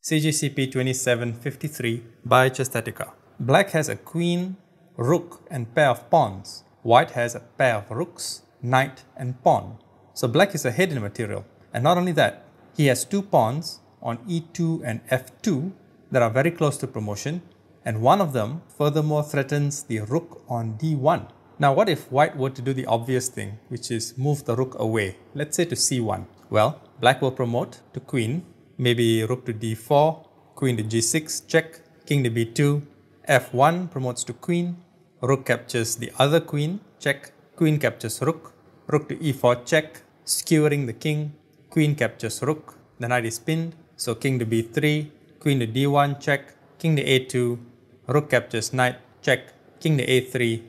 CGCP 2753 by Chesthetica. Black has a queen, rook and pair of pawns. White has a pair of rooks, knight and pawn. So black is ahead in material. And not only that, he has two pawns on e2 and f2 that are very close to promotion, and one of them furthermore threatens the rook on d1. Now what if white were to do the obvious thing, which is move the rook away, let's say to c1? Well, black will promote to queen, maybe rook to d4, queen to g6, check, king to b2, f1 promotes to queen, rook captures the other queen, check, queen captures rook, rook to e4, check, skewering the king, queen captures rook, the knight is pinned, so king to b3, queen to d1, check, king to a2, rook captures knight, check, king to a3,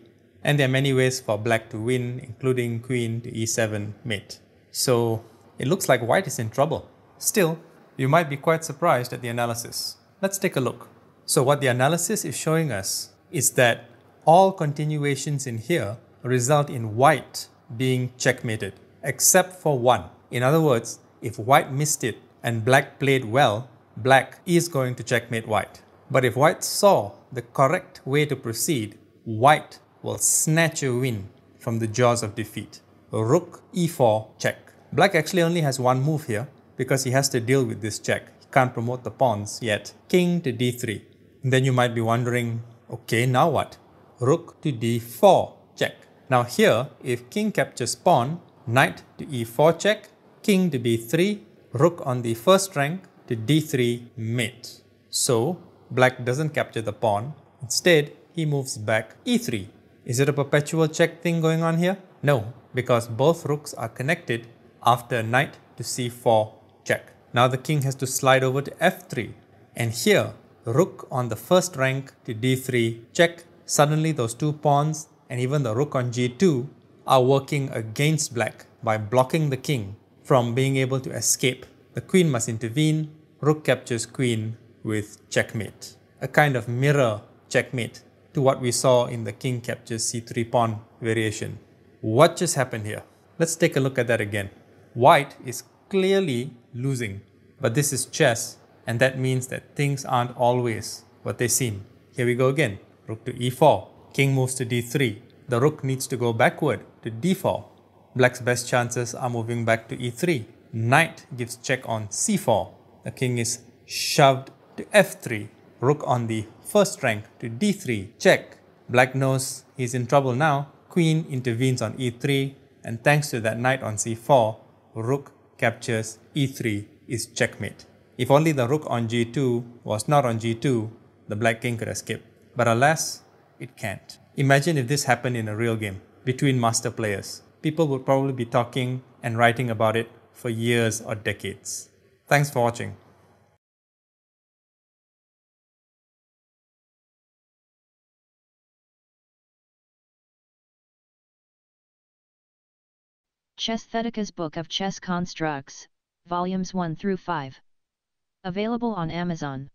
and there are many ways for black to win, including queen to e7 mate. So it looks like white is in trouble. Still, you might be quite surprised at the analysis. Let's take a look. So what the analysis is showing us is that all continuations in here result in white being checkmated, except for one. In other words, if white missed it and black played well, black is going to checkmate white. But if white saw the correct way to proceed, white will snatch a win from the jaws of defeat. Rook e4 check. Black actually only has one move here because he has to deal with this check. He can't promote the pawns yet. King to d3. And then you might be wondering, okay, now what? Rook to d4 check. Now here, if king captures pawn, knight to e4 check, king to b3, rook on the first rank to d3 mate. So black doesn't capture the pawn. Instead, he moves back e3. Is it a perpetual check thing going on here? No, because both rooks are connected after knight to c4 check. Now the king has to slide over to f3. And here, rook on the first rank to d3 check. Suddenly those two pawns and even the rook on g2 are working against black by blocking the king from being able to escape. The queen must intervene. Rook captures queen with checkmate. A kind of mirror checkmate to what we saw in the king captures c3 pawn variation. What just happened here? Let's take a look at that again. White is clearly losing, but this is chess, and that means that things aren't always what they seem. Here we go again. Rook to e4. King moves to d3. The rook needs to go backward to d4. Black's best chances are moving back to e3. Knight gives check on c4. The king is shoved to f3. Rook on the first rank to d3. Check. Black knows he's in trouble now. Queen intervenes on e3, and thanks to that knight on c4, rook captures e3 is checkmate. If only the rook on g2 was not on g2, the black king could escape. But alas, it can't. Imagine if this happened in a real game between master players. People would probably be talking and writing about it for years or decades. Thanks for watching. Chesthetica's Book of Chess Constructs, Volumes 1 through 5. Available on Amazon.